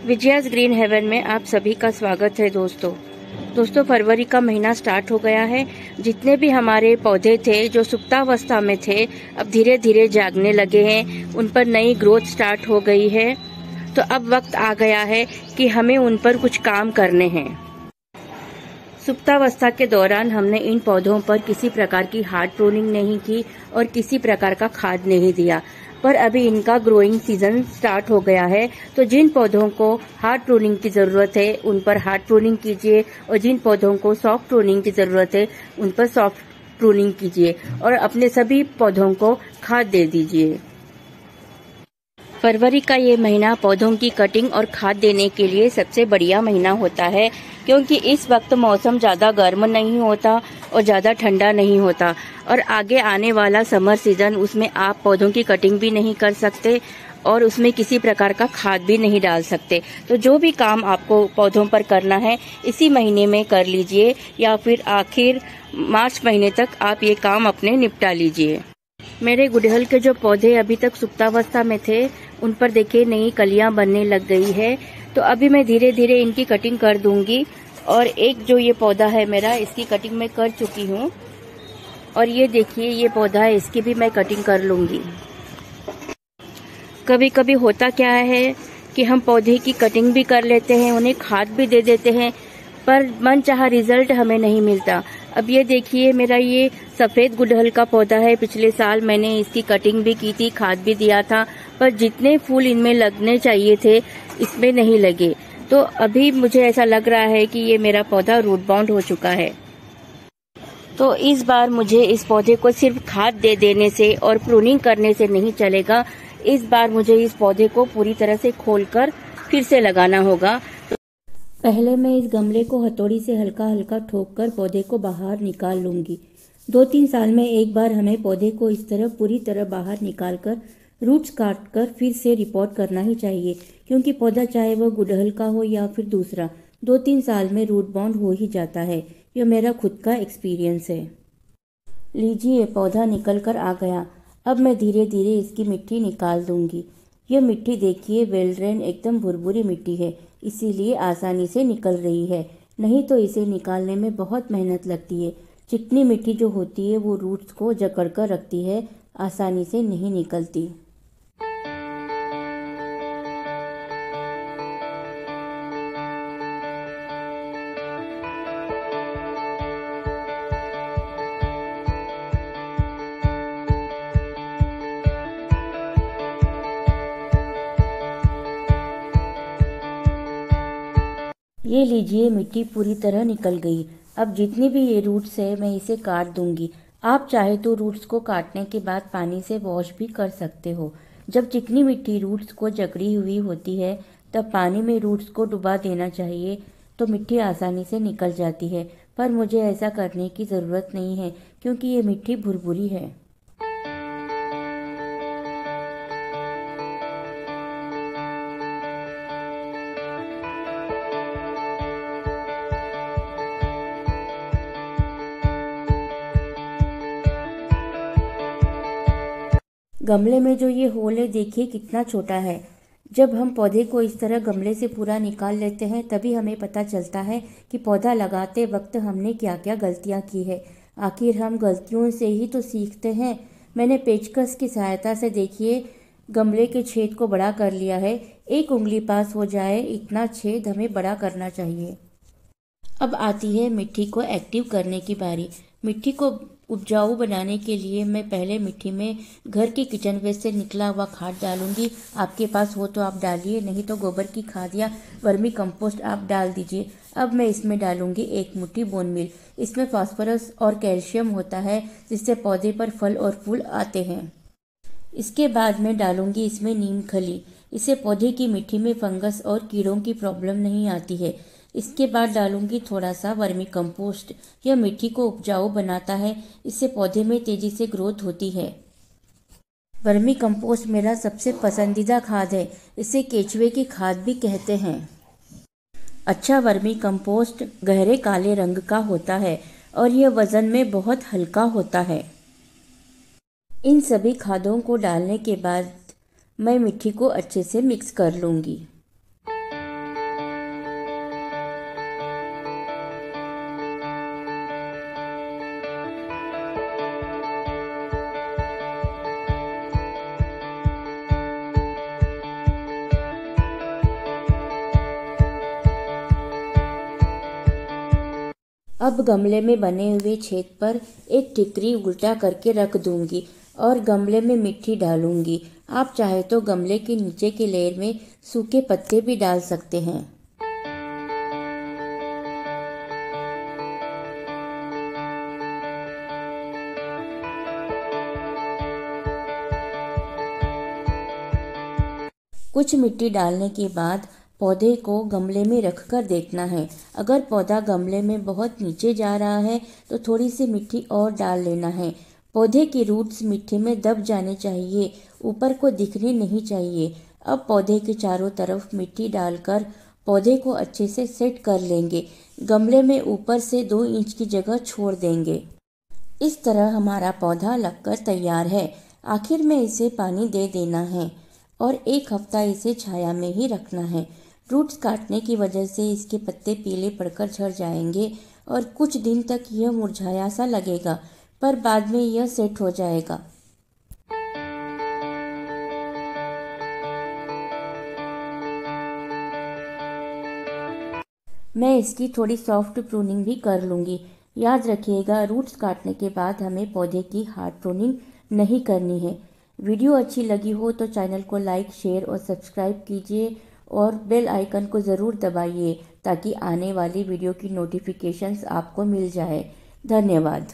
विजयास green haven में आप सभी का स्वागत है दोस्तों फरवरी का महीना स्टार्ट हो गया है। जितने भी हमारे पौधे थे जो सुप्तावस्था में थे अब धीरे धीरे जागने लगे हैं, उन पर नई ग्रोथ स्टार्ट हो गई है। तो अब वक्त आ गया है कि हमें उन पर कुछ काम करने हैं। सुप्तावस्था के दौरान हमने इन पौधों पर किसी प्रकार की हार्ड प्रूनिंग नहीं की और किसी प्रकार का खाद नहीं दिया, पर अभी इनका ग्रोइंग सीजन स्टार्ट हो गया है। तो जिन पौधों को हार्ड प्रूनिंग की जरूरत है उन पर हार्ड प्रूनिंग कीजिए और जिन पौधों को सॉफ्ट प्रूनिंग की जरूरत है उन पर सॉफ्ट प्रूनिंग कीजिए और अपने सभी पौधों को खाद दे दीजिए। फरवरी का ये महीना पौधों की कटिंग और खाद देने के लिए सबसे बढ़िया महीना होता है, क्योंकि इस वक्त मौसम ज्यादा गर्म नहीं होता और ज्यादा ठंडा नहीं होता। और आगे आने वाला समर सीजन, उसमें आप पौधों की कटिंग भी नहीं कर सकते और उसमें किसी प्रकार का खाद भी नहीं डाल सकते। तो जो भी काम आपको पौधों पर करना है इसी महीने में कर लीजिए या फिर आखिर मार्च महीने तक आप ये काम अपने निपटा लीजिए। मेरे गुड़हल के जो पौधे अभी तक सुप्तावस्था में थे उन पर देखिए नई कलियां बनने लग गई है। तो अभी मैं धीरे धीरे इनकी कटिंग कर दूंगी। और एक जो ये पौधा है मेरा, इसकी कटिंग मैं कर चुकी हूँ। और ये देखिए ये पौधा है, इसकी भी मैं कटिंग कर लूंगी। कभी कभी होता क्या है कि हम पौधे की कटिंग भी कर लेते हैं, उन्हें खाद भी दे देते हैं, पर मनचाहा रिजल्ट हमें नहीं मिलता। अब ये देखिए मेरा ये सफेद गुड़हल का पौधा है। पिछले साल मैंने इसकी कटिंग भी की थी, खाद भी दिया था, पर जितने फूल इनमें लगने चाहिए थे इसमें नहीं लगे। तो अभी मुझे ऐसा लग रहा है कि ये मेरा पौधा रूट बाउंड हो चुका है। तो इस बार मुझे इस पौधे को सिर्फ खाद दे देने से और प्रूनिंग करने से नहीं चलेगा। इस बार मुझे इस पौधे को पूरी तरह से खोलकर फिर से लगाना होगा। पहले मैं इस गमले को हथौड़ी से हल्का हल्का ठोककर पौधे को बाहर निकाल लूंगी। 2-3 साल में एक बार हमें पौधे को इस तरह पूरी तरह बाहर निकालकर रूट्स काटकर फिर से रिपोर्ट करना ही चाहिए, क्योंकि पौधा चाहे वह गुड़हल का हो या फिर दूसरा 2-3 साल में रूट बाउंड हो ही जाता है। यह मेरा खुद का एक्सपीरियंस है। लीजिए पौधा निकल कर आ गया। अब मैं धीरे धीरे इसकी मिट्टी निकाल दूंगी। यह मिट्टी देखिए वेल ड्रेन एकदम भुरभुरी मिट्टी है, इसीलिए आसानी से निकल रही है, नहीं तो इसे निकालने में बहुत मेहनत लगती है। चिकनी मिट्टी जो होती है वो रूट्स को जकड़ कर रखती है, आसानी से नहीं निकलती। ये लीजिए मिट्टी पूरी तरह निकल गई। अब जितनी भी ये रूट्स है मैं इसे काट दूंगी। आप चाहे तो रूट्स को काटने के बाद पानी से वॉश भी कर सकते हो। जब चिकनी मिट्टी रूट्स को जकड़ी हुई होती है तब पानी में रूट्स को डुबा देना चाहिए, तो मिट्टी आसानी से निकल जाती है। पर मुझे ऐसा करने की ज़रूरत नहीं है क्योंकि ये मिट्टी भुरभुरी है। गमले में जो ये होल है देखिए कितना छोटा है। जब हम पौधे को इस तरह गमले से पूरा निकाल लेते हैं तभी हमें पता चलता है कि पौधा लगाते वक्त हमने क्या क्या गलतियां की है। आखिर हम गलतियों से ही तो सीखते हैं। मैंने पेचकस की सहायता से देखिए गमले के छेद को बड़ा कर लिया है। 1 उंगली पास हो जाए इतना छेद हमें बड़ा करना चाहिए। अब आती है मिट्टी को एक्टिव करने की बारी। मिट्टी को उपजाऊ बनाने के लिए मैं पहले मिट्टी में घर की किचन वेस्ट से निकला हुआ खाद डालूंगी। आपके पास हो तो आप डालिए, नहीं तो गोबर की खाद या वर्मी कंपोस्ट आप डाल दीजिए। अब मैं इसमें डालूंगी 1 मुट्ठी बोन मील। इसमें फास्फोरस और कैल्शियम होता है जिससे पौधे पर फल और फूल आते हैं। इसके बाद मैं डालूंगी इसमें नीम खली। इससे पौधे की मिट्टी में फंगस और कीड़ों की प्रॉब्लम नहीं आती है। इसके बाद डालूंगी थोड़ा सा वर्मी कंपोस्ट। यह मिट्टी को उपजाऊ बनाता है, इससे पौधे में तेजी से ग्रोथ होती है। वर्मी कंपोस्ट मेरा सबसे पसंदीदा खाद है, इसे केचुए की खाद भी कहते हैं। अच्छा वर्मी कंपोस्ट गहरे काले रंग का होता है और यह वजन में बहुत हल्का होता है। इन सभी खादों को डालने के बाद मैं मिट्टी को अच्छे से मिक्स कर लूंगी। अब गमले में बने हुए छेद पर एक टिकरी उल्टा करके रख दूंगी और गमले में मिट्टी डालूंगी। आप चाहे तो गमले के नीचे के लेयर में सूखे पत्ते भी डाल सकते हैं। कुछ मिट्टी डालने के बाद पौधे को गमले में रखकर देखना है। अगर पौधा गमले में बहुत नीचे जा रहा है तो थोड़ी सी मिट्टी और डाल लेना है। पौधे की रूट्स मिट्टी में दब जाने चाहिए, ऊपर को दिखने नहीं चाहिए। अब पौधे के चारों तरफ मिट्टी डालकर पौधे को अच्छे से सेट कर लेंगे। गमले में ऊपर से 2 इंच की जगह छोड़ देंगे। इस तरह हमारा पौधा लगकर तैयार है। आखिर में इसे पानी दे देना है और 1 हफ्ता इसे छाया में ही रखना है। रूट्स काटने की वजह से इसके पत्ते पीले पड़कर झड़ जाएंगे और कुछ दिन तक यह मुरझाया सा लगेगा, पर बाद में यह सेट हो जाएगा। मैं इसकी थोड़ी सॉफ्ट प्रूनिंग भी कर लूँगी। याद रखिएगा, रूट्स काटने के बाद हमें पौधे की हार्ड प्रूनिंग नहीं करनी है। वीडियो अच्छी लगी हो तो चैनल को लाइक, शेयर और सब्सक्राइब कीजिए और बेल आइकन को ज़रूर दबाइए ताकि आने वाली वीडियो की नोटिफिकेशंस आपको मिल जाए। धन्यवाद।